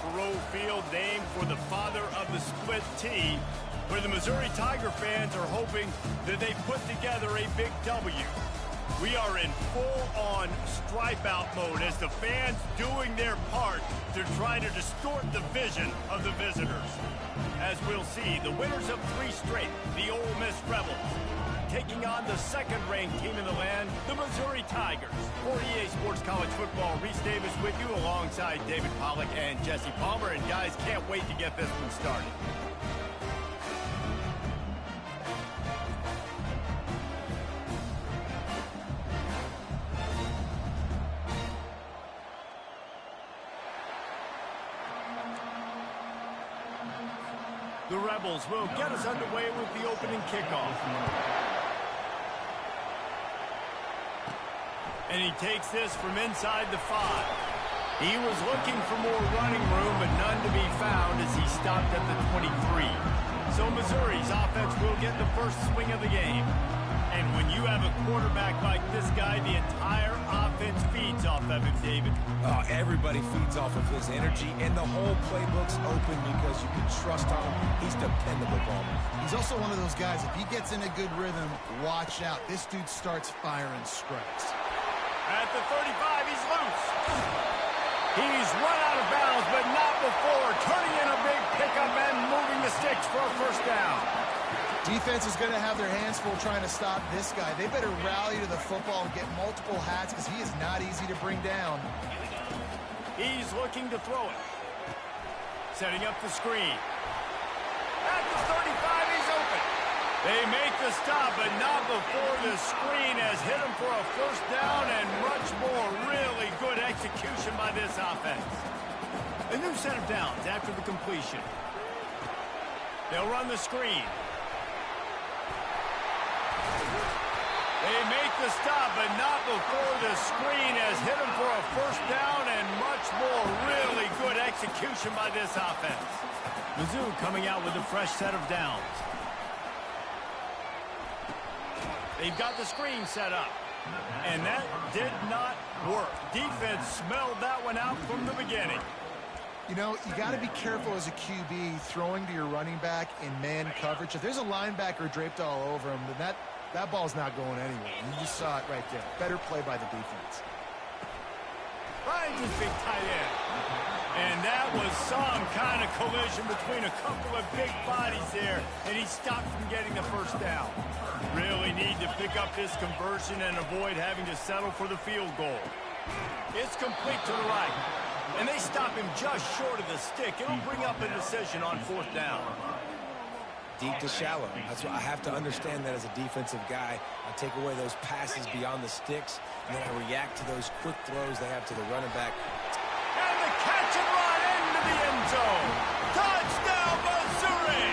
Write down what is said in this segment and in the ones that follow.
Faroe Field, named for the father of the split T, where the Missouri Tiger fans are hoping that they put together a big W. We are in full-on stripe-out mode as the fans doing their part to try to distort the vision of the visitors. As we'll see, the winners of 3 straight, the Ole Miss Rebels, taking on the second-ranked team in the land, the Missouri Tigers. For EA Sports College Football, Reese Davis with you alongside David Pollack and Jesse Palmer. And guys, can't wait to get this one started. The Rebels will get us underway with the opening kickoff. And he takes this from inside the 5. He was looking for more running room, but none to be found as he stopped at the 23. So Missouri's offense will get the first swing of the game. And when you have a quarterback like this guy, the entire offense feeds off of him, David. Everybody feeds off of his energy, and the whole playbook's open because you can trust on him. He's dependable, Palmer. He's also one of those guys, if he gets in a good rhythm, watch out. This dude starts firing strikes. At the 35, he's loose. He's run out of bounds, but not before turning in a big pickup and moving the sticks for a first down. Defense is going to have their hands full trying to stop this guy. They better rally to the football and get multiple hats because he is not easy to bring down. He's looking to throw it. Setting up the screen. At the 35, he's open. They make the stop, but not before the screen has hit him for a first down and much more. Really good execution by this offense. A new set of downs after the completion. They'll run the screen. They make the stop, but not before the screen has hit him for a first down and much more. Really good execution by this offense. Mizzou coming out with a fresh set of downs. They've got the screen set up, and that did not work. Defense smelled that one out from the beginning. You know, you got to be careful as a QB throwing to your running back in man coverage. If there's a linebacker draped all over him, then that ball's not going anywhere. You just saw it right there. Better play by the defense. Finds his big tight end. And that was some kind of collision between a couple of big bodies there, and he stopped from getting the first down. Really need to pick up this conversion and avoid having to settle for the field goal. It's complete to the right, and they stop him just short of the stick. It'll bring up a decision on 4th down. Deep to shallow. That's what I have to understand that as a defensive guy. I take away those passes beyond the sticks, and then I react to those quick throws they have to the running back. And the catch and run into the end zone. Touchdown, Missouri!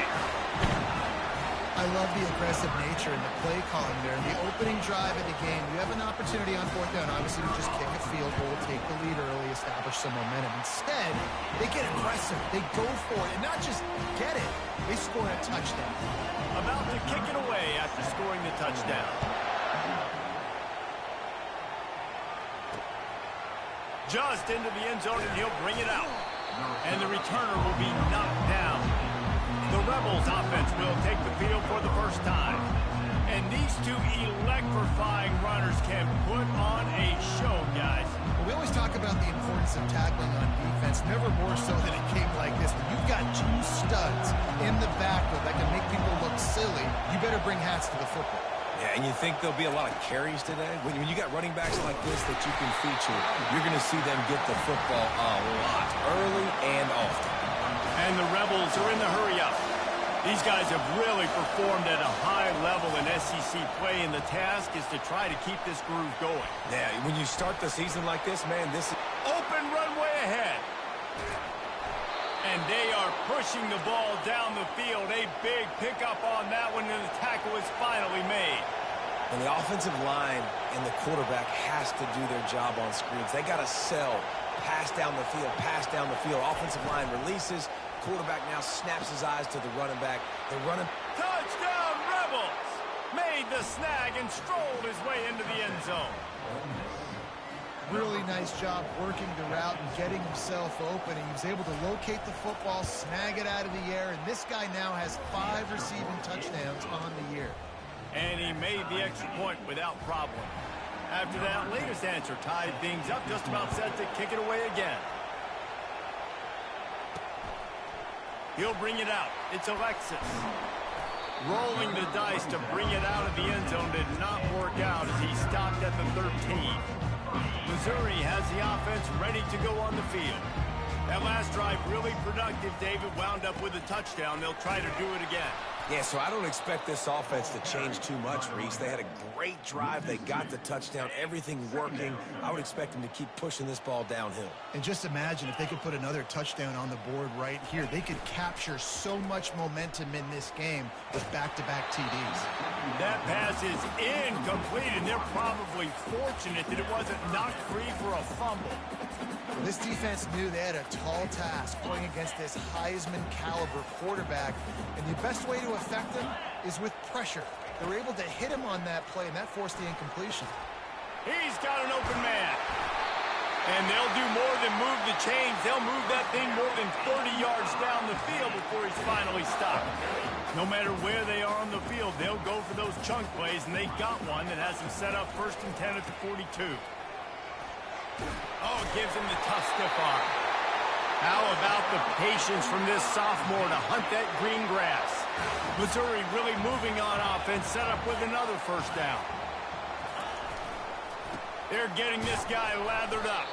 I love the aggressive nature and the play calling there. In the opening drive of the game, you have an opportunity on 4th down. Obviously, to just kick a field goal, take the lead early, establish some momentum. Instead, they get aggressive. They go for it, and not just get it. They score a touchdown. About to kick it away after scoring the touchdown. Just into the end zone, and he'll bring it out. And the returner will be knocked down. The Rebels offense will take the field for the first time. And these two electrifying runners can put on a show, guys. Well, we always talk about the importance of tackling on defense, never more so than it came like this. But you've got 2 studs in the backfield that can make people look silly. You better bring hats to the football. Yeah, and you think there'll be a lot of carries today? When you got running backs like this that you can feature, you're going to see them get the football a lot, early and often. And the Rebels are in the hurry up. These guys have really performed at a high level in SEC play, and the task is to try to keep this groove going. Yeah, when you start the season like this, man, this is... Open runway ahead. And they are pushing the ball down the field. A big pickup on that one, and the tackle is finally made. And the offensive line and the quarterback has to do their job on screens. They got to sell. Pass down the field, pass down the field. Offensive line releases. Quarterback now snaps his eyes to the running back. They're running. Touchdown, Rebels! Made the snag and strolled his way into the end zone. Really nice job working the route and getting himself open. He was able to locate the football, snag it out of the air, and this guy now has 5 receiving touchdowns on the year. And he made the extra point without problem. After that latest answer tied things up, just about set to kick it away again. He'll bring it out. It's Alexis. Rolling the dice to bring it out of the end zone did not work out as he stopped at the 13. Missouri has the offense ready to go on the field. That last drive really productive. David wound up with a touchdown. They'll try to do it again. Yeah, so I don't expect this offense to change too much, Reese. They had a great drive. They got the touchdown. Everything working. I would expect them to keep pushing this ball downhill. And just imagine if they could put another touchdown on the board right here. They could capture so much momentum in this game with back-to-back TDs. That pass is incomplete, and they're probably fortunate that it wasn't knocked free for a fumble. This defense knew they had a tall task going against this Heisman-caliber quarterback, and the best way to affect him is with pressure. They were able to hit him on that play, and that forced the incompletion. He's got an open man. And they'll do more than move the chains. They'll move that thing more than 30 yards down the field before he's finally stopped. No matter where they are on the field, they'll go for those chunk plays, and they got one that has them set up 1st and 10 at the 42. Oh, it gives him the tough stiff arm. How about the patience from this sophomore to hunt that green grass? Missouri really moving on offense, set up with another 1st down. They're getting this guy lathered up.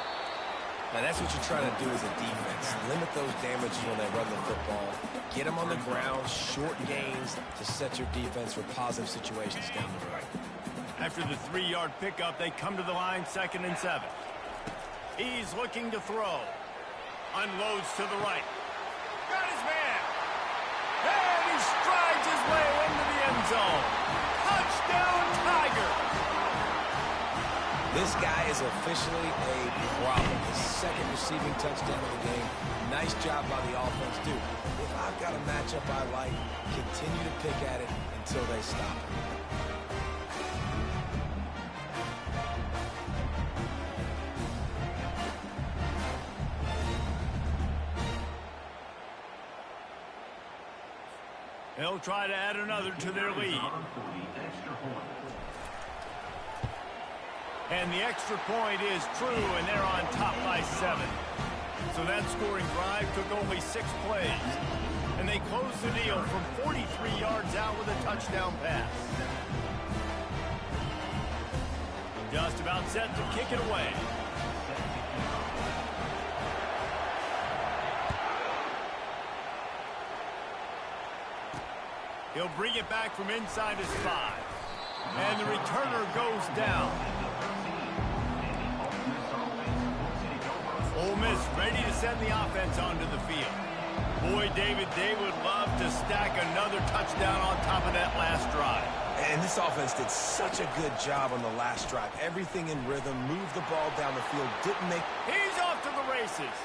Now, that's what you're trying to do as a defense. Limit those damages when they run the football. Get them on the ground, short gains to set your defense for positive situations down the road. After the 3-yard pickup, they come to the line 2nd and 7. He's looking to throw. Unloads to the right. Got his man. And he strides his way into the end zone. Touchdown, Tiger. This guy is officially a problem. His 2nd receiving touchdown of the game. Nice job by the offense, dude. If I've got a matchup I like, continue to pick at it until they stop it. They'll try to add another to their lead. And the extra point is true, and they're on top by 7. So that scoring drive took only 6 plays. And they closed the deal from 43 yards out with a touchdown pass. Just about set to kick it away. He'll bring it back from inside his 5. And the returner goes down. Ole Miss ready to send the offense onto the field. Boy, David, they would love to stack another touchdown on top of that last drive. And this offense did such a good job on the last drive. Everything in rhythm, moved the ball down the field, didn't make... He's off to the races.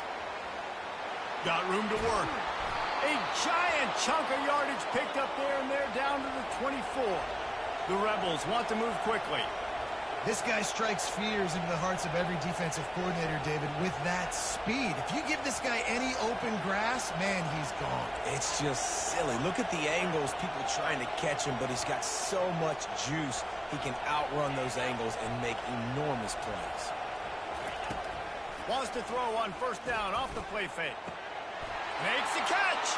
Got room to work. A giant chunk of yardage picked up there, and they're down to the 24. The Rebels want to move quickly. This guy strikes fears into the hearts of every defensive coordinator, David, with that speed. If you give this guy any open grass, man, he's gone. It's just silly. Look at the angles, people trying to catch him, but he's got so much juice. He can outrun those angles and make enormous plays. Wants to throw on 1st down off the play fake. Makes the catch,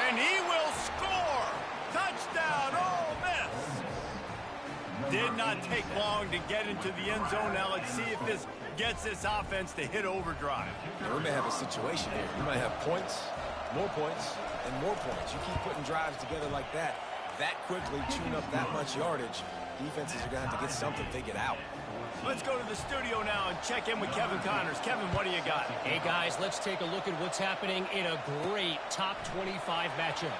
and he will score. Touchdown, Ole Miss. Did not take long to get into the end zone. Now let's see if this gets this offense to hit overdrive. Now, we may have a situation here. We might have points, and more points. You keep putting drives together like that quickly, chewing up that much yardage, defenses are going to have to get something figured out. Let's go to the studio now and check in with Kevin Connors. Kevin, what do you got? Hey, guys, let's take a look at what's happening in a great top 25 matchup.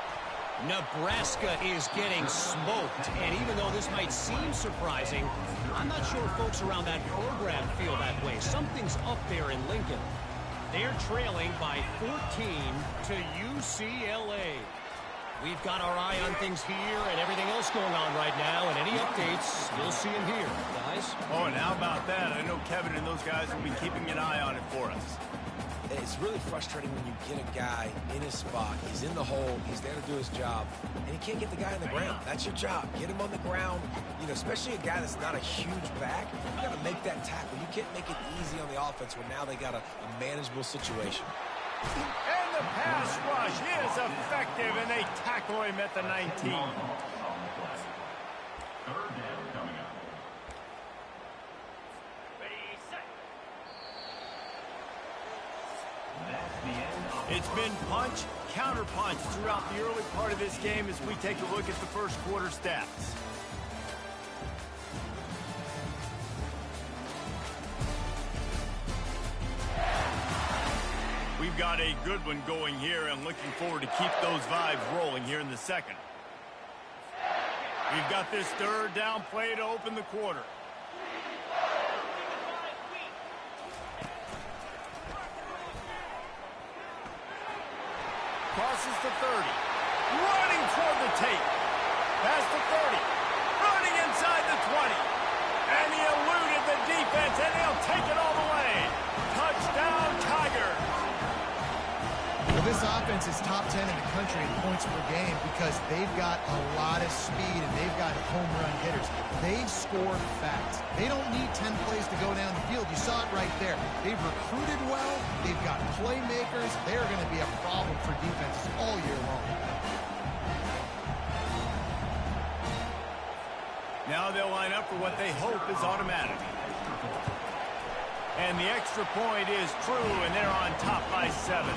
Nebraska is getting smoked, and even though this might seem surprising, I'm not sure folks around that program feel that way. Something's up there in Lincoln. They're trailing by 14 to UCLA. We've got our eye on things here and everything else going on right now, and any updates, you'll see them here, guys. Oh, and how about that? I know Kevin and those guys will be keeping an eye on it for us. It's really frustrating when you get a guy in his spot. He's in the hole. He's there to do his job. And you can't get the guy on the ground. That's your job. Get him on the ground. You know, especially a guy that's not a huge back. You got to make that tackle. You can't make it easy on the offense when now they got a manageable situation. And the pass rush is effective, and they tackle him at the 19. It's been punch, counter punch throughout the early part of this game as we take a look at the first quarter stats. We've got a good one going here and looking forward to keep those vibes rolling here in the second. We've got this third down play to open the quarter. Crosses the 30. Running toward the tape. Past the 30. Running inside the 20. And he eluded the defense, and he'll take it all the way. Touchdown, Tigers. Well, this offense is top 10 in the country in points per game because they've got a lot of speed and they've got home run hitters. They score fast. They don't need 10 plays to go down the field. You saw it right there. They've recruited well. They've got playmakers. They're going to be a problem for defenses all year long. Now they'll line up for what they hope is automatic. And the extra point is true, and they're on top by 7.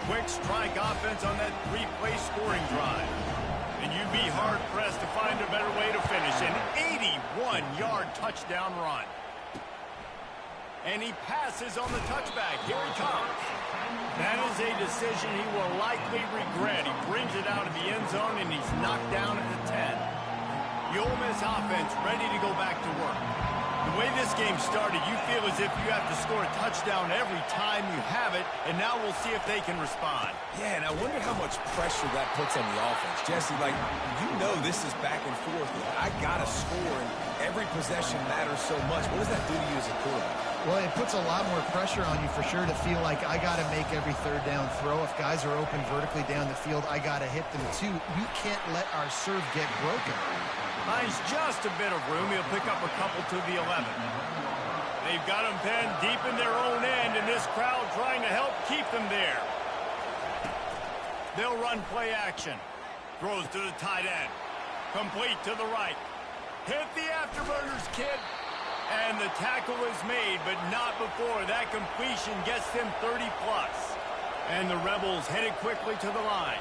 Quick strike offense on that 3-play scoring drive. And you'd be hard-pressed to find a better way to finish. An 81-yard touchdown run. And he passes on the touchback. Here he comes. That is a decision he will likely regret. He brings it out of the end zone, and he's knocked down at the 10. The Ole Miss offense ready to go back to work. The way this game started, you feel as if you have to score a touchdown every time you have it, and now we'll see if they can respond. Yeah, and I wonder how much pressure that puts on the offense. Jesse, like, you know this is back and forth. I got to score, and every possession matters so much. What does that do to you as a quarterback? Well, it puts a lot more pressure on you for sure to feel like I got to make every third down throw. If guys are open vertically down the field, I got to hit them too. We can't let our serve get broken. Finds just a bit of room. He'll pick up a couple to the 11. They've got him pinned deep in their own end, and this crowd trying to help keep them there. They'll run play action. Throws to the tight end. Complete to the right. Hit the afterburners, kid. And the tackle is made, but not before that completion gets them 30+. And the Rebels headed quickly to the line.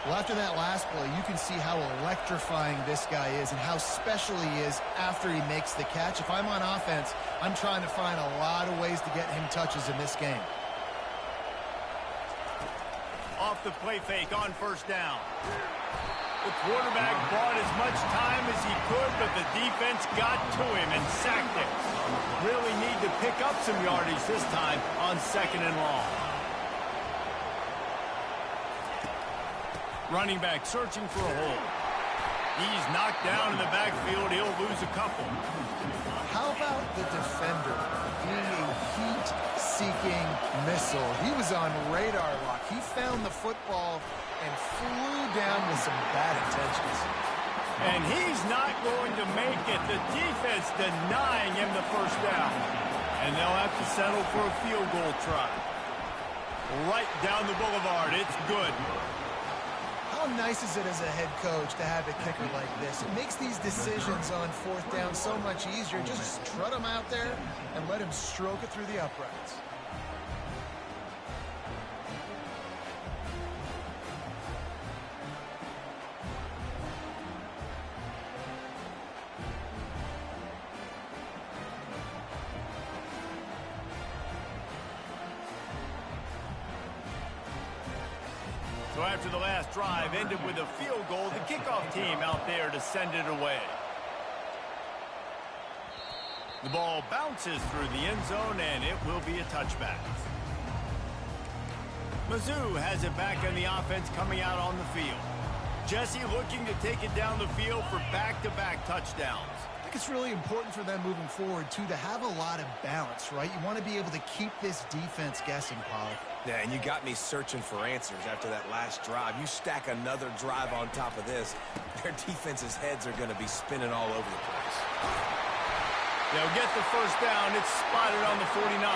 Well, after that last play, you can see how electrifying this guy is and how special he is after he makes the catch. If I'm on offense, I'm trying to find a lot of ways to get him touches in this game. Off the play fake on first down. The quarterback bought as much time as he could, but the defense got to him and sacked him. Really need to pick up some yardage this time on 2nd and long. Running back searching for a hole. He's knocked down in the backfield. He'll lose a couple. How about the defender being a heat-seeking missile? He was on radar lock. He found the football and flew down with some bad intentions. And he's not going to make it. The defense denying him the first down. And they'll have to settle for a field goal try. Right down the boulevard. It's good. How nice is it as a head coach to have a kicker like this? It makes these decisions on 4th down so much easier. Just trot him out there and let him stroke it through the uprights. So after the last drive ended with a field goal, the kickoff team out there to send it away. The ball bounces through the end zone, and it will be a touchback. Mizzou has it back in the offense coming out on the field. Jesse looking to take it down the field for back-to-back touchdowns. I think it's really important for them moving forward, too, to have a lot of balance, right? You want to be able to keep this defense guessing, Pollock. Yeah, and you got me searching for answers after that last drive. You stack another drive on top of this, their defense's heads are going to be spinning all over the place. They'll get the first down. It's spotted on the 49.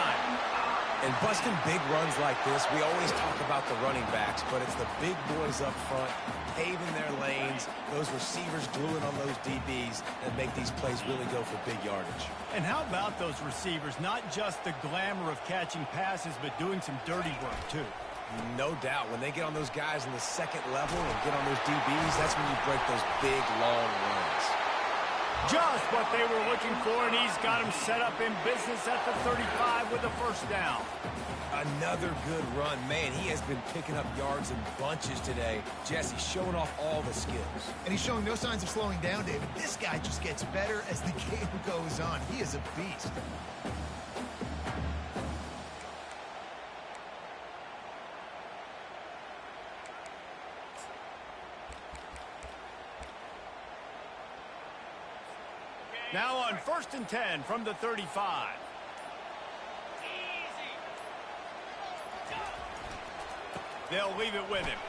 And busting big runs like this, we always talk about the running backs, but it's the big boys up front, paving their lanes, those receivers gluing on those DBs that make these plays really go for big yardage. And how about those receivers? Not just the glamour of catching passes, but doing some dirty work, too. No doubt. When they get on those guys in the second level and get on those DBs, that's when you break those big, long runs. Just what they were looking for, and he's got him set up in business at the 35 with the first down. Another good run. Man, he has been picking up yards in bunches today. Jesse showing off all the skills. And he's showing no signs of slowing down, David. This guy just gets better as the game goes on. He is a beast. Now on 1st and 10 from the 35. They'll leave it with him.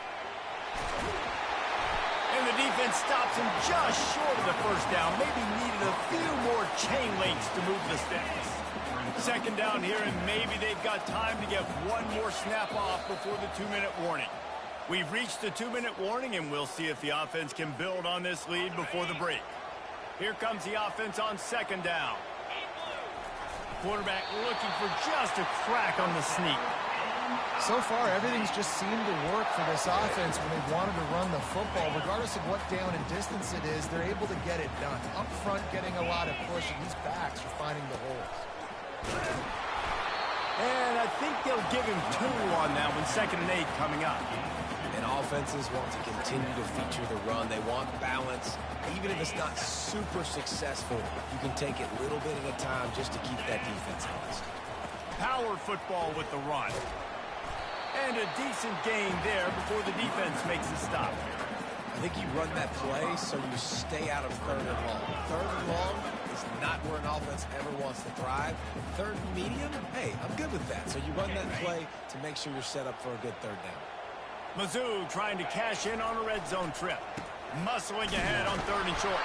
And the defense stops him just short of the first down. Maybe needed a few more chain links to move the sticks. Second down here, and maybe they've got time to get one more snap off before the 2-minute warning. We've reached the 2-minute warning, and we'll see if the offense can build on this lead before the break. Here comes the offense on second down. Quarterback looking for just a crack on the sneak. So far, everything's just seemed to work for this offense when they wanted to run the football. Regardless of what down and distance it is, they're able to get it done. Up front, getting a lot of push, and these backs are finding the holes. And I think they'll give him 2 on that one, 2nd and 8 coming up. And offenses want to continue to feature the run. They want balance. Even if it's not super successful, you can take it little bit at a time just to keep that defense honest. Power football with the run. And a decent gain there before the defense makes a stop. I think you run that play so you stay out of 3rd and long. 3rd and long is not where an offense ever wants to thrive. 3rd and medium, hey, I'm good with that. So you run that play to make sure you're set up for a good 3rd down. Mizzou trying to cash in on a red zone trip. Muscling ahead on 3rd and short.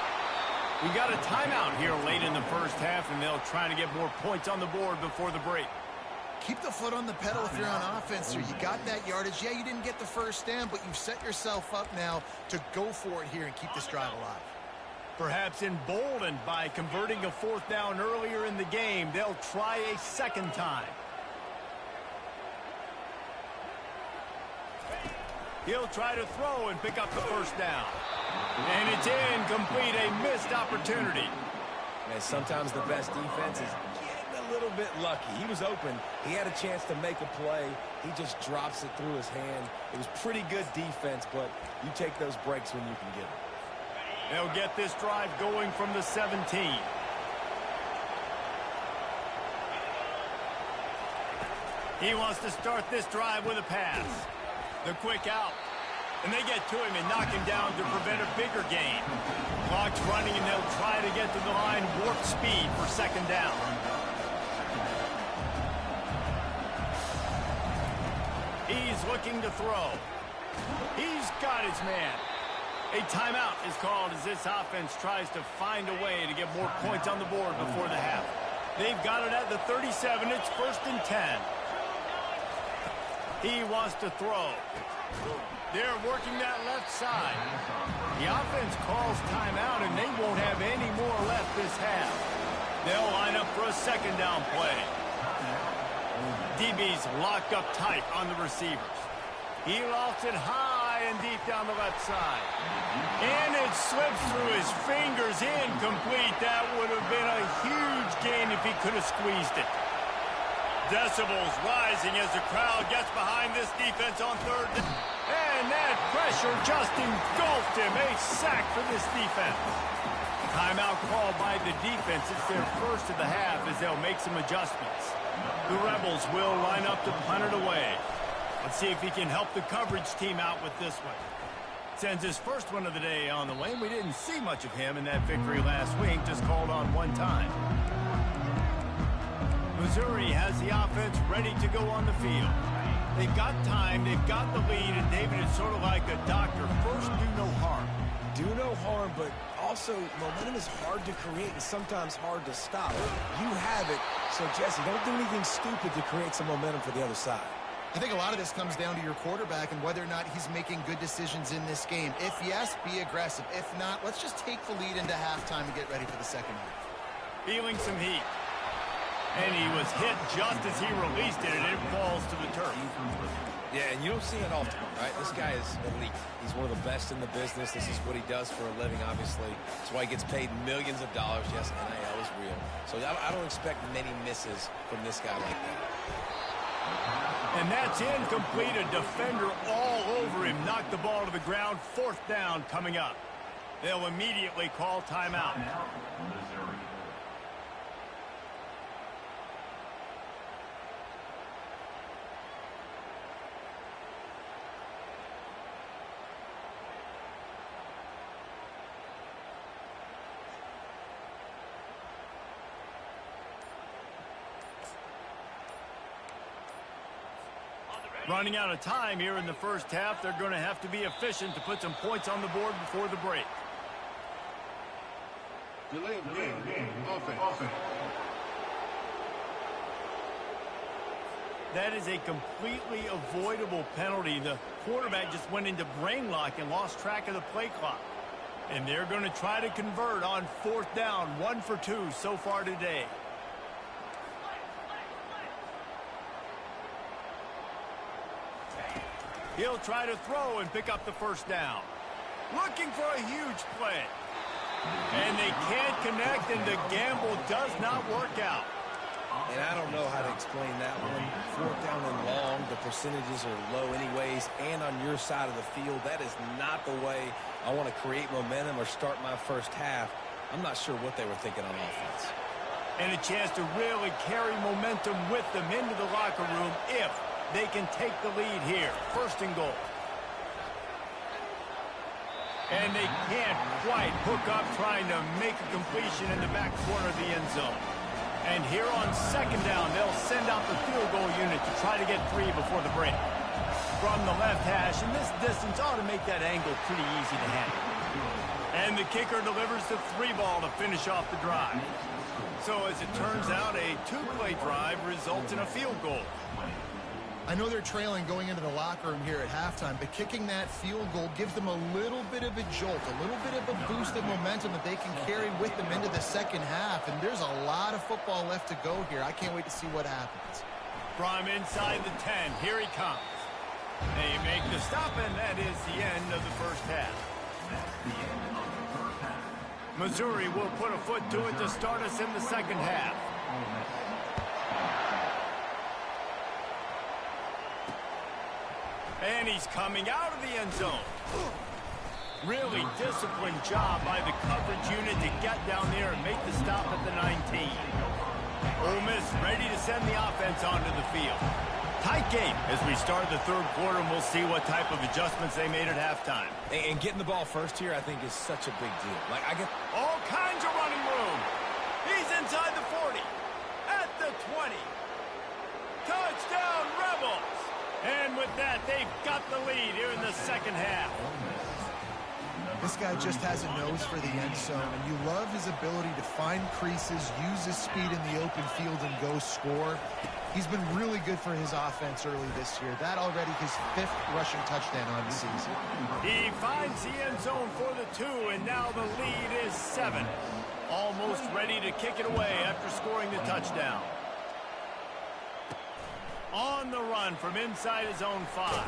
We got a timeout here late in the first half, and they'll try to get more points on the board before the break. Keep the foot on the pedal if you're on offense here. You got that yardage. Yeah, you didn't get the first down, but you've set yourself up now to go for it here and keep this drive alive. Perhaps emboldened by converting a 4th down earlier in the game, they'll try a 2nd time. He'll try to throw and pick up the first down. And it's incomplete, a missed opportunity. And sometimes the best defense is getting a little bit lucky. He was open. He had a chance to make a play. He just drops it through his hand. It was pretty good defense, but you take those breaks when you can get them. They'll get this drive going from the 17. He wants to start this drive with a pass. The quick out. And they get to him and knock him down to prevent a bigger gain. Clock's running, and they'll try to get to the line warp speed for 2nd down. He's looking to throw. He's got his man. A timeout is called as this offense tries to find a way to get more points on the board before the half. They've got it at the 37. It's 1st and 10. He wants to throw. They're working that left side. The offense calls timeout, and they won't have any more left this half. They'll line up for a 2nd down play. DB's locked up tight on the receivers. He lofts it high and deep down the left side. And it slips through his fingers, incomplete. That would have been a huge gain if he could have squeezed it. Decibels rising as the crowd gets behind this defense on 3rd down. And that pressure just engulfed him. A sack for this defense. Timeout called by the defense. It's their first of the half as they'll make some adjustments. The Rebels will line up to punt it away. Let's see if he can help the coverage team out with this one. Sends his first one of the day on the way. We didn't see much of him in that victory last week, just called on one time. Missouri has the offense ready to go on the field. They've got time, they've got the lead, and David is sort of like a doctor. First, do no harm. Do no harm, but also momentum is hard to create and sometimes hard to stop. You have it, so Jesse, don't do anything stupid to create some momentum for the other side. I think a lot of this comes down to your quarterback and whether or not he's making good decisions in this game. If yes, be aggressive. If not, let's just take the lead into halftime and get ready for the second half. Feeling some heat. And he was hit just as he released it, and it falls to the turf. Yeah, and you don't see it often, right? This guy is elite. He's one of the best in the business. This is what he does for a living, obviously. That's why he gets paid millions of dollars. Yes, NIL is real. So I don't expect many misses from this guy like that. And that's incomplete. A defender all over him. Knocked the ball to the ground. Fourth down coming up. They'll immediately call timeout. Running out of time here in the first half. They're going to have to be efficient to put some points on the board before the break. Delay of game. Offense. That is a completely avoidable penalty. The quarterback just went into brain lock and lost track of the play clock. And they're going to try to convert on fourth down. 1 for 2 so far today. He'll try to throw and pick up the first down. Looking for a huge play. And they can't connect, and the gamble does not work out. And I don't know how to explain that one. Fourth down and long, the percentages are low anyways, and on your side of the field, that is not the way I want to create momentum or start my first half. I'm not sure what they were thinking on offense. And a chance to really carry momentum with them into the locker room if they can take the lead here. First and goal. And they can't quite hook up trying to make a completion in the back corner of the end zone. And here on second down, they'll send out the field goal unit to try to get 3 before the break. From the left hash, and this distance ought to make that angle pretty easy to handle. And the kicker delivers the 3 ball to finish off the drive. So as it turns out, a 2-play drive results in a field goal. I know they're trailing going into the locker room here at halftime, but kicking that field goal gives them a little bit of a jolt, a little bit of a boost of momentum that they can carry with them into the second half. And there's a lot of football left to go here. I can't wait to see what happens. From inside the 10, here he comes. They make the stop, and that is the end of the first half. Missouri will put a foot to it to start us in the second half. And he's coming out of the end zone. Really disciplined job by the coverage unit to get down there and make the stop at the 19. Ole Miss ready to send the offense onto the field. Tight game as we start the third quarter, and we'll see what type of adjustments they made at halftime. And getting the ball first here, I think, is such a big deal. Like, I get all kinds of running room. He's inside the 40, at the 20. Touchdown, Rebels! And with that, they've got the lead here in the second half. This guy just has a nose for the end zone, and you love his ability to find creases, use his speed in the open field, and go score. He's been really good for his offense early this year. That already his 5th rushing touchdown on the season. He finds the end zone for the 2, and now the lead is 7. Almost ready to kick it away after scoring the touchdown. On the run from inside his own 5.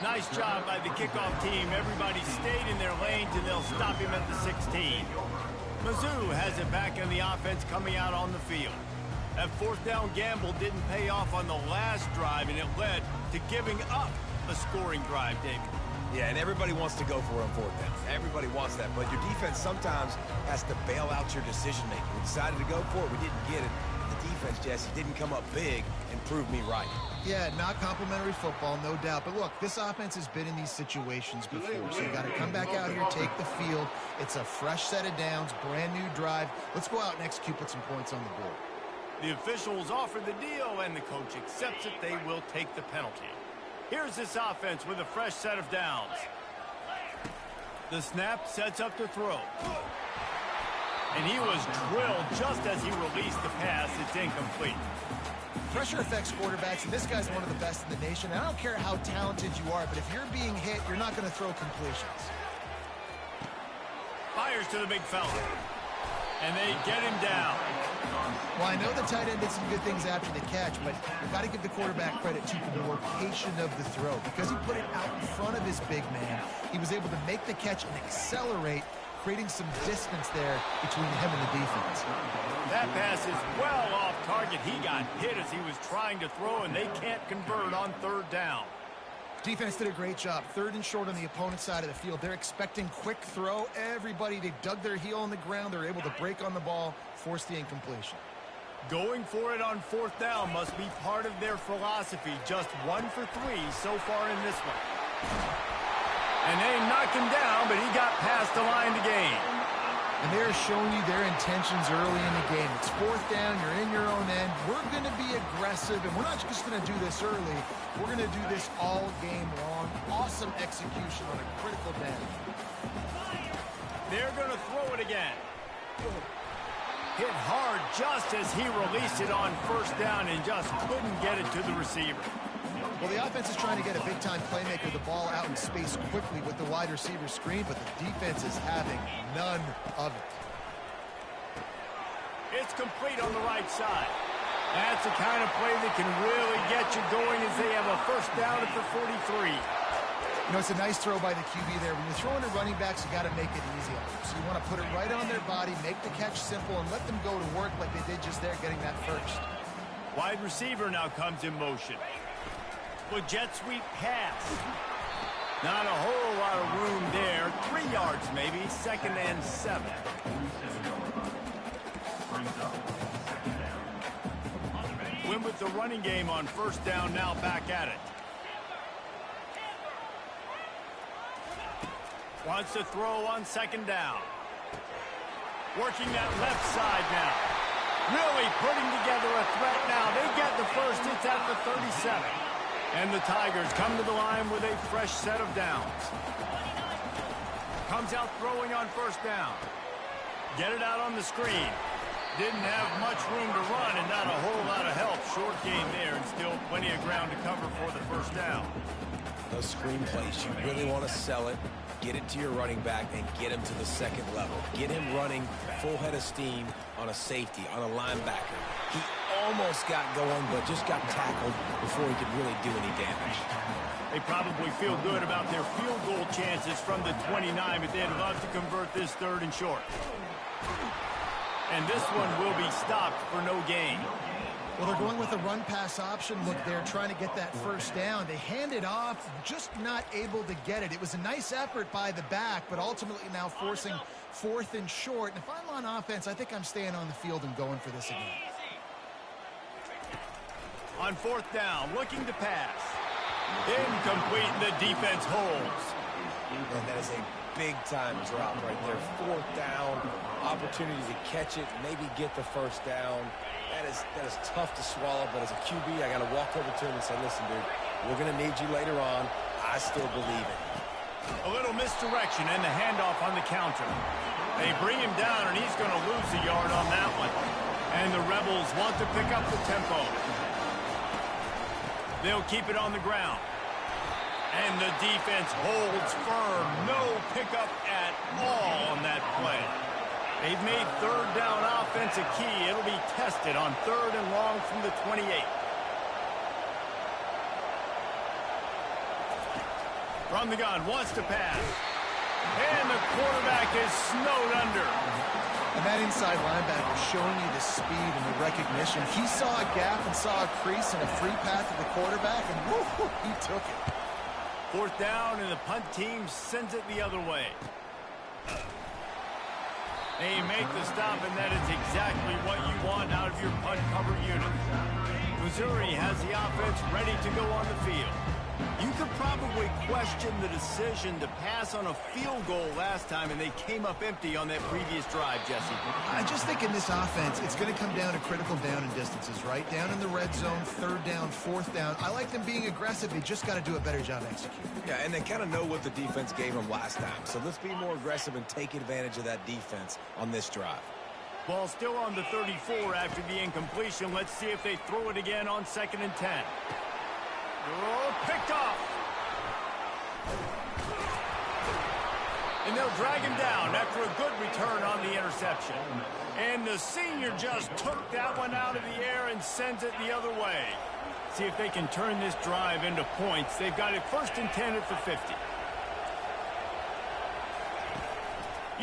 Nice job by the kickoff team. Everybody stayed in their lanes, and they'll stop him at the 16. Mizzou has it back in the offense coming out on the field. That fourth down gamble didn't pay off on the last drive, and it led to giving up a scoring drive, David. Yeah, and everybody wants to go for it on fourth down. Everybody wants that, but your defense sometimes has to bail out your decision-making. We decided to go for it. We didn't get it. The defense, Jesse, didn't come up big and prove me right. Yeah, not complimentary football, no doubt. But look, this offense has been in these situations before. So you got to come back out here, take the field. It's a fresh set of downs, brand new drive. Let's go out and execute, put some points on the board. The officials offer the deal, and the coach accepts it. They will take the penalty. Here's this offense with a fresh set of downs. The snap sets up the throw. And he was drilled just as he released the pass. It's incomplete. Pressure affects quarterbacks, and this guy's one of the best in the nation. I don't care how talented you are, but if you're being hit, you're not going to throw completions. Fires to the big fella. And they get him down. Well, I know the tight end did some good things after the catch, but you've got to give the quarterback credit to the location of the throw. Because he put it out in front of his big man, he was able to make the catch and accelerate, creating some distance there between him and the defense. That pass is well off target. He got hit as he was trying to throw, and they can't convert on third down. Defense did a great job. Third and short on the opponent's side of the field. They're expecting quick throw. Everybody, they dug their heel on the ground. They're able to break on the ball, force the incompletion. Going for it on fourth down must be part of their philosophy. Just 1 for 3 so far in this one. And they knocked him down, but he got past the line to gain. And they're showing you their intentions early in the game. It's fourth down, you're in your own end. We're going to be aggressive, and we're not just going to do this early. We're going to do this all game long. Awesome execution on a critical down. They're going to throw it again. Hit hard just as he released it on first down and just couldn't get it to the receiver. Well, the offense is trying to get a big-time playmaker the ball out in space quickly with the wide receiver screen, but the defense is having none of it. It's complete on the right side. That's the kind of play that can really get you going as they have a first down at the 43. You know, it's a nice throw by the QB there. When you're throwing to running backs, you got to make it easy on them. So you want to put it right on their body, make the catch simple, and let them go to work like they did just there, getting that first. Wide receiver now comes in motion. With jet sweep pass. Not a whole lot of room there. 3 yards maybe. 2nd and 7. Win with the running game on first down, now back at it. Wants to throw on 2nd down. Working that left side now. Really putting together a threat now. They get the first. It's at the 37. And the Tigers come to the line with a fresh set of downs. Comes out throwing on first down. Get it out on the screen. Didn't have much room to run and not a whole lot of help. Short game there and still plenty of ground to cover for the first down. Those screen plays, you really want to sell it, get it to your running back, and get him to the second level. Get him running full head of steam on a safety, on a linebacker. He almost got going, but just got tackled before he could really do any damage. They probably feel good about their field goal chances from the 29, but they'd love to convert this 3rd and short. And this one will be stopped for no gain. Well, they're going with a run-pass option. Look, they're trying to get that first down. They hand it off, just not able to get it. It was a nice effort by the back, but ultimately now forcing 4th and short. And if I'm on offense, I think I'm staying on the field and going for this again. On 4th down, looking to pass. Incomplete, the defense holds. And that is a big-time drop right there. 4th down, opportunity to catch it, maybe get the first down. That is tough to swallow, but as a QB, I got to walk over to him and say, listen, dude, we're going to need you later on. I still believe it. A little misdirection and the handoff on the counter. They bring him down, and he's going to lose a yard on that one. And the Rebels want to pick up the tempo. They'll keep it on the ground. And the defense holds firm. No pickup at all on that play. They've made 3rd down offense a key. It'll be tested on 3rd and long from the 28. From the gun, wants to pass. And the quarterback is snowed under. And that inside linebacker showing you the speed and the recognition. He saw a gap and saw a crease and a free path to the quarterback, and woo, he took it. 4th down, and the punt team sends it the other way. They make the stop, and that is exactly what you want out of your punt cover unit. Missouri has the offense ready to go on the field. You could probably question the decision to pass on a field goal last time, and they came up empty on that previous drive, Jesse. I just think in this offense, it's going to come down to critical down and distances, right? Down in the red zone, third down, fourth down. I like them being aggressive. They just got to do a better job executing. Yeah, and they kind of know what the defense gave them last time. So let's be more aggressive and take advantage of that defense on this drive. Ball still on the 34 after the incompletion. Let's see if they throw it again on 2nd and 10. Oh, picked off. And they'll drag him down after a good return on the interception. And the senior just took that one out of the air and sends it the other way. See if they can turn this drive into points. They've got it 1st and 10 at the 50.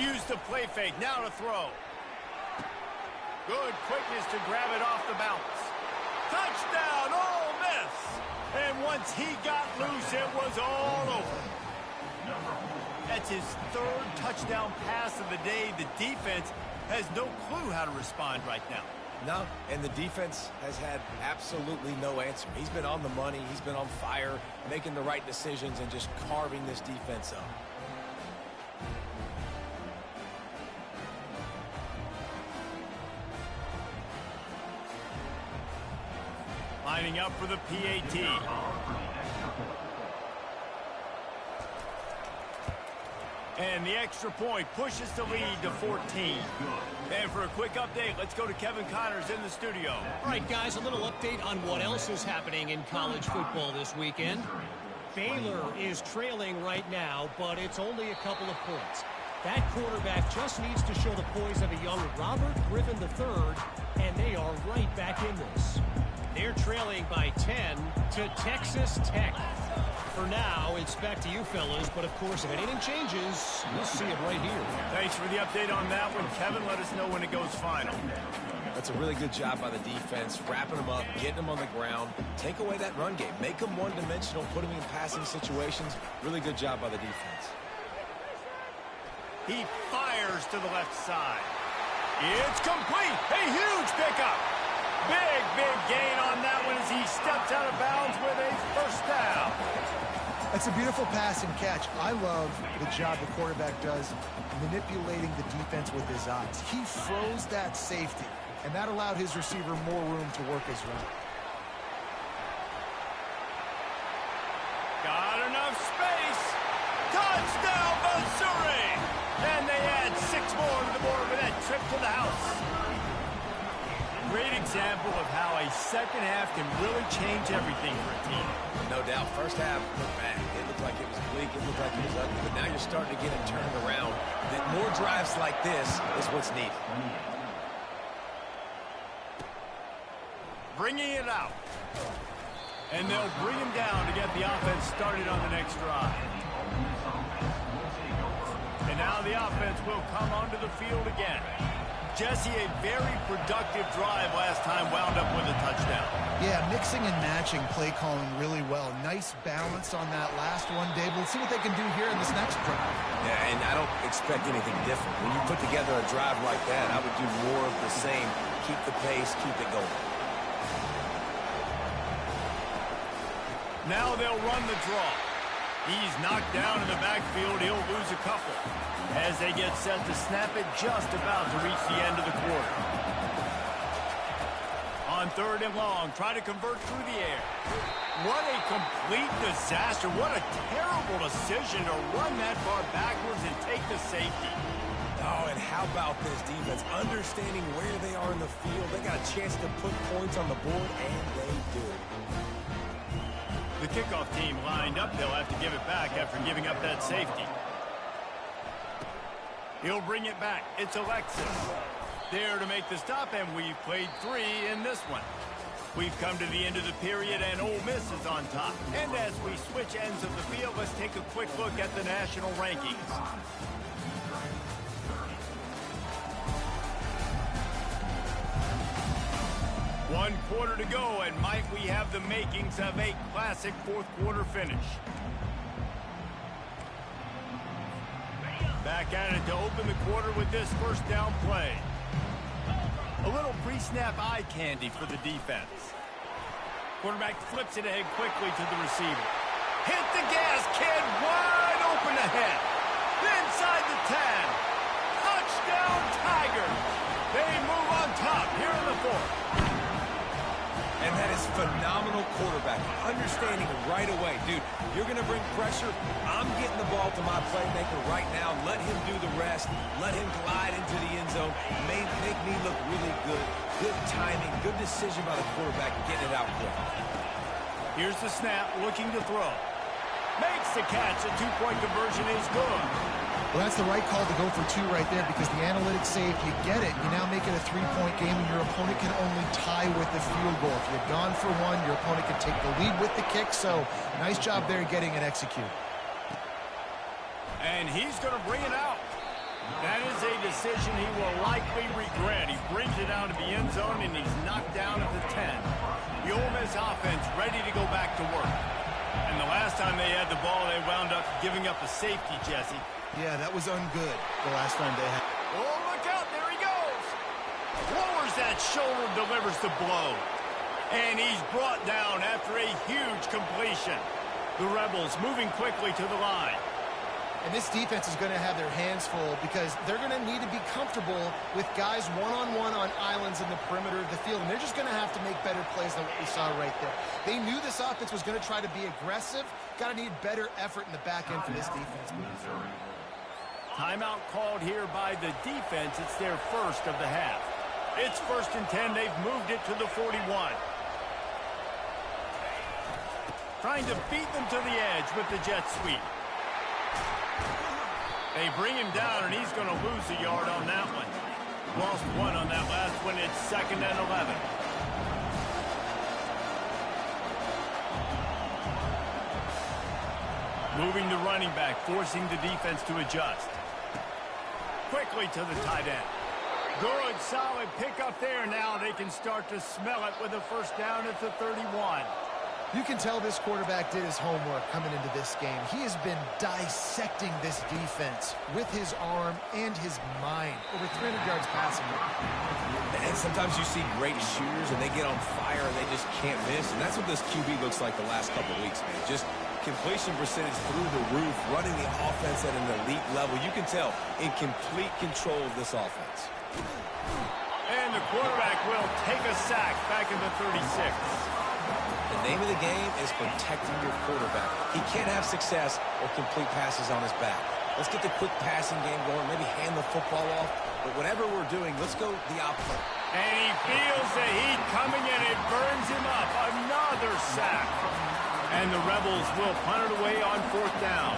Use the play fake. Now to throw. Good quickness to grab it off the bounce. Touchdown, Ole Miss! And once he got loose, it was all over. That's his 3rd touchdown pass of the day. The defense has no clue how to respond right now. No, and the defense has had absolutely no answer. He's been on the money. He's been on fire, making the right decisions and just carving this defense up. Lining up for the PAT. And the extra point pushes the lead to 14. And for a quick update, let's go to Kevin Connors in the studio. All right, guys, a little update on what else is happening in college football this weekend. Baylor is trailing right now, but it's only a couple of points. That quarterback just needs to show the poise of a young Robert Griffin III, and they are right back in this. They're trailing by 10 to Texas Tech. For now, it's back to you fellas, but of course, if anything changes, we'll see it right here. Thanks for the update on that one, Kevin. Let us know when it goes final. That's a really good job by the defense, wrapping them up, getting them on the ground, take away that run game, make them one-dimensional, put them in passing situations. Really good job by the defense. He fires to the left side. It's complete. A huge pickup. Big gain on that one as he steps out of bounds with a 1st down. That's a beautiful pass and catch. I love the job the quarterback does manipulating the defense with his eyes. He froze that safety, and that allowed his receiver more room to work his route. Got enough space. Touchdown, Missouri! And they add 6 more to the board with that trip to the house. Great example of how a second half can really change everything for a team. No doubt. First half looked bad. It looked like it was bleak. It looked like it was ugly. But now you're starting to get it turned around. That more drives like this is what's needed. Bringing it out. And they'll bring him down to get the offense started on the next drive. And now the offense will come onto the field again. Jesse, a very productive drive last time, wound up with a touchdown. Yeah, mixing and matching play calling really well. Nice balance on that last one, Dave. Let's see what they can do here in this next drive. Yeah, and I don't expect anything different. When you put together a drive like that, I would do more of the same. Keep the pace, keep it going. Now they'll run the draw. He's knocked down in the backfield. He'll lose a couple as they get set to snap it just about to reach the end of the quarter. On 3rd and long, try to convert through the air. What a complete disaster. What a terrible decision to run that far backwards and take the safety. Oh, and how about this defense? Understanding where they are in the field. They got a chance to put points on the board, and they do. The kickoff team lined up. They'll have to give it back after giving up that safety. He'll bring it back. It's Alexis. There to make the stop, and we've played 3 in this one. We've come to the end of the period, and Ole Miss is on top. And as we switch ends of the field, let's take a quick look at the national rankings. One quarter to go, and might we have the makings of a classic 4th quarter finish. Back at it to open the quarter with this 1st down play. A little pre-snap eye candy for the defense. Quarterback flips it ahead quickly to the receiver. Hit the gas, kid, wide open ahead. Inside the 10. Touchdown, Tigers. They move on top here in the 4th. And that is phenomenal quarterback. Understanding right away. Dude, you're going to bring pressure. I'm getting the ball to my playmaker right now. Let him do the rest. Let him glide into the end zone. Make me look really good. Good timing. Good decision by the quarterback getting it out quick. Here's the snap, looking to throw. Makes the catch. A two-point conversion is good. Well, that's the right call to go for 2 right there because the analytics say if you get it, you now make it a 3-point game and your opponent can only tie with the field goal. If you've gone for 1, your opponent can take the lead with the kick. So nice job there getting it executed. And he's going to bring it out. That is a decision he will likely regret. He brings it out of the end zone and he's knocked down at the 10. The Ole Miss offense ready to go back to work. And the last time they had the ball, they wound up giving up a safety, Jesse. Yeah, that was ungood the last time they had. Oh, look out. There he goes. Lowers that shoulder, delivers the blow. And he's brought down after a huge completion. The Rebels moving quickly to the line. And this defense is going to have their hands full because they're going to need to be comfortable with guys one-on-one on islands in the perimeter of the field. And they're just going to have to make better plays than what we saw right there. They knew this offense was going to try to be aggressive. Got to need better effort in the back end for this defense moving forward. Timeout called here by the defense. It's their first of the half. It's 1st and 10. They've moved it to the 41. Trying to beat them to the edge with the jet sweep. They bring him down, and he's going to lose a yard on that one. Lost 1 on that last one. It's 2nd and 11. Moving the running back, forcing the defense to adjust. Quickly to the tight end. Good, solid pickup there. Now they can start to smell it with a first down at the 31. You can tell this quarterback did his homework coming into this game. He has been dissecting this defense with his arm and his mind. Over 300 yards passing. And sometimes you see great shooters and they get on fire and they just can't miss. And that's what this QB looks like the last couple of weeks, man. Just completion percentage through the roof, running the offense at an elite level. You can tell in complete control of this offense. And the quarterback will take a sack back in the 36. The name of the game is protecting your quarterback. He can't have success or complete passes on his back. Let's get the quick passing game going, maybe hand the football off. But whatever we're doing, let's go the opposite. And he feels the heat coming in. It burns him up. Another sack. And the Rebels will punt it away on 4th down.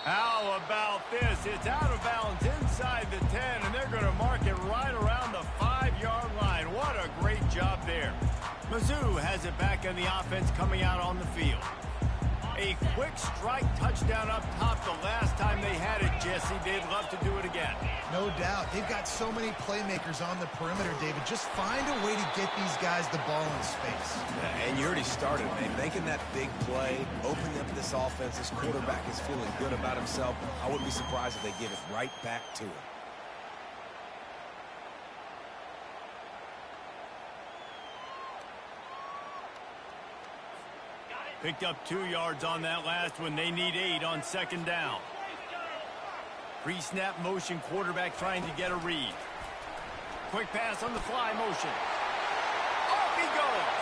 How about this? It's out of bounds inside the 10, and they're going to mark it right around the 5-yard line. What a great job there. Mizzou has it back in the offense coming out on the field. A quick strike touchdown up top the last time they had it, Jesse. They'd love to do it again. No doubt. They've got so many playmakers on the perimeter, David. Just find a way to get these guys the ball in space. Yeah, and you already started, man. Making that big play, opening up this offense. This quarterback is feeling good about himself. I wouldn't be surprised if they give it right back to him. Picked up 2 yards on that last one. They need 8 on 2nd down. Pre-snap motion, quarterback trying to get a read. Quick pass on the fly motion. Off he goes.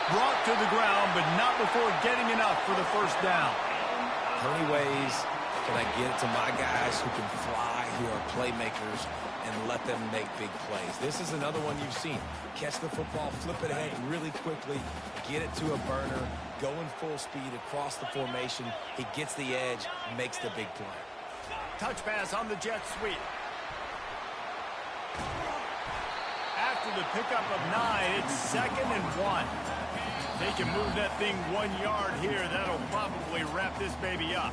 Brought to the ground, but not before getting enough for the first down. How many ways can I get it to my guys who can fly, who are playmakers, and let them make big plays? This is another one you've seen. Catch the football, flip it ahead really quickly, get it to a burner, going full speed across the formation. He gets the edge, makes the big play. Touch pass on the jet sweep. After the pickup of 9, it's 2nd and 1. They can move that thing 1 yard here. That'll probably wrap this baby up.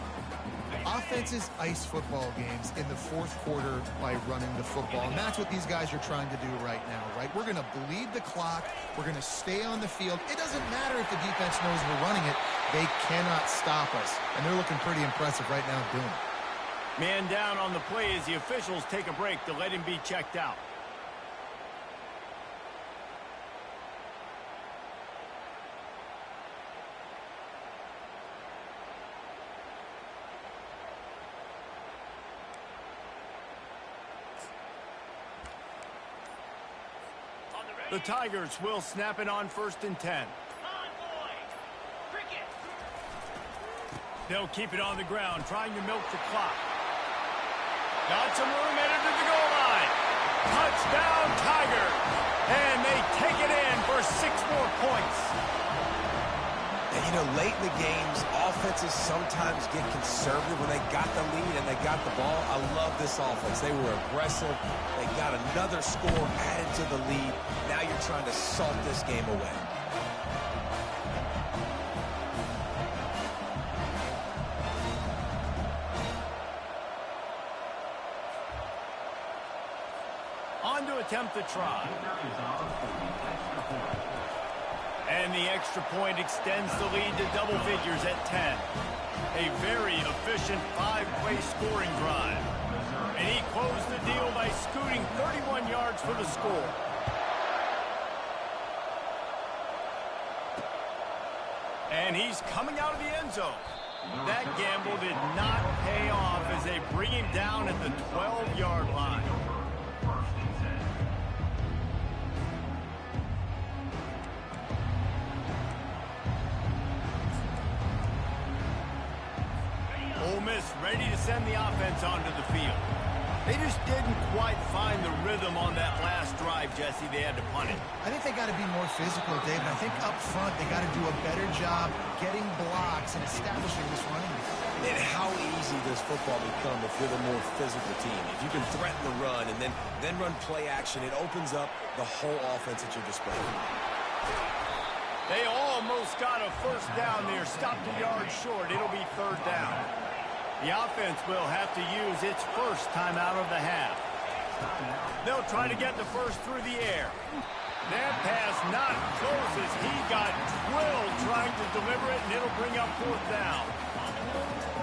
Offenses ice football games in the 4th quarter by running the football. And that's what these guys are trying to do right now, right? We're going to bleed the clock. We're going to stay on the field. It doesn't matter if the defense knows we're running it. They cannot stop us. And they're looking pretty impressive right now doing it. Man down on the play as the officials take a break to let him be checked out. The Tigers will snap it on 1st and 10. They'll keep it on the ground, trying to milk the clock. Got some room headed to the goal line. Touchdown, Tiger. And they take it in for 6 more points. And, you know, late in the games, offenses sometimes get conservative when they got the lead and they got the ball. I love this offense. They were aggressive. They got another score added to the lead. Now you're trying to salt this game away. On to attempt the try. And the extra point extends the lead to double figures at 10. A very efficient 5-play scoring drive. And he closed the deal by scooting 31 yards for the score. And he's coming out of the end zone. That gamble did not pay off as they bring him down at the 12-yard line. Ole Miss ready to send the offense onto the field. They just didn't quite find the rhythm on that last drive, Jesse. They had to punt it. I think they got to be more physical, David. I think up front they got to do a better job getting blocks and establishing this running game. And how easy does football become if you're the more physical team? If you can threaten the run and then run play action, it opens up the whole offense at your display. They almost got a first down there. Stopped a yard short. It'll be 3rd down. The offense will have to use its first timeout of the half. They'll try to get the first through the air. That pass not close as he got drilled trying to deliver it, and it'll bring up 4th down.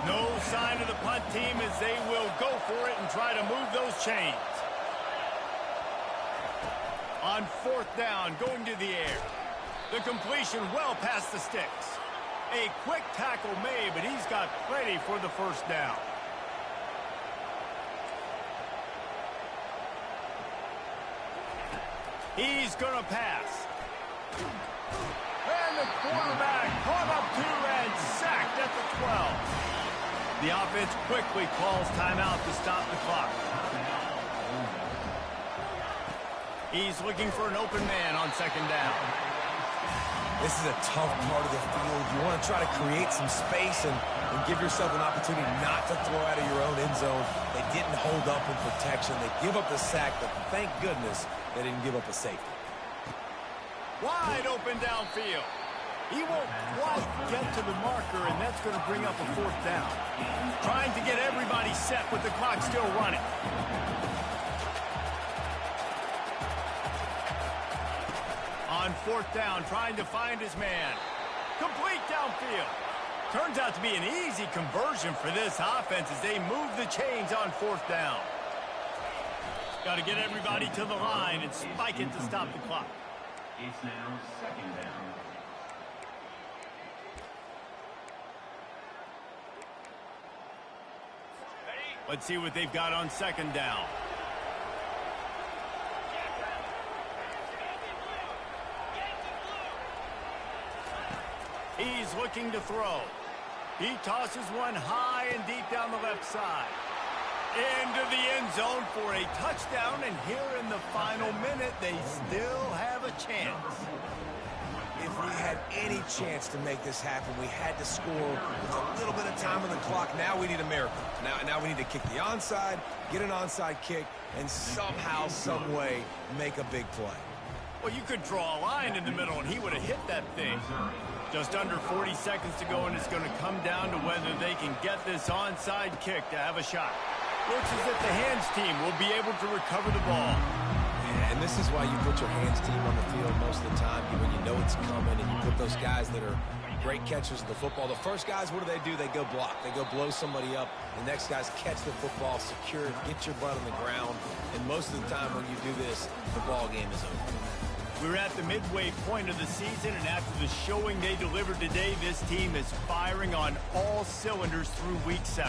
No sign of the punt team as they will go for it and try to move those chains. On 4th down, going to the air. The completion well past the sticks. A quick tackle made, but he's got plenty for the first down. He's going to pass. And the quarterback caught up to and sacked at the 12. The offense quickly calls timeout to stop the clock. He's looking for an open man on 2nd down. This is a tough part of the field. You want to try to create some space and give yourself an opportunity not to throw out of your own end zone. They didn't hold up in protection. They give up the sack, but thank goodness they didn't give up a safety. Wide open downfield. He won't quite get to the marker, and that's going to bring up a 4th down. Trying to get everybody set with the clock still running. On 4th down, trying to find his man. Complete downfield. Turns out to be an easy conversion for this offense as they move the chains on 4th down. Got to get everybody to the line and spike it to stop the clock. It's now 2nd down. Let's see what they've got on 2nd down. He's looking to throw. He tosses one high and deep down the left side. Into the end zone for a touchdown, and here in the final minute, they still have a chance. If we had any chance to make this happen, we had to score with a little bit of time on the clock. Now we need a miracle. Now we need to kick the onside, get an onside kick, and somehow, some way, make a big play. Well, you could draw a line in the middle, and he would have hit that thing. Just under 40 seconds to go, and it's going to come down to whether they can get this onside kick to have a shot. Looks as if the hands team will be able to recover the ball. Yeah, and this is why you put your hands team on the field most of the time when you know it's coming, and you put those guys that are great catchers of the football. The first guys, what do? They go block. They go blow somebody up. The next guys catch the football, secure it, get your butt on the ground. And most of the time when you do this, the ball game is over. We're at the midway point of the season, and after the showing they delivered today, this team is firing on all cylinders through week 7.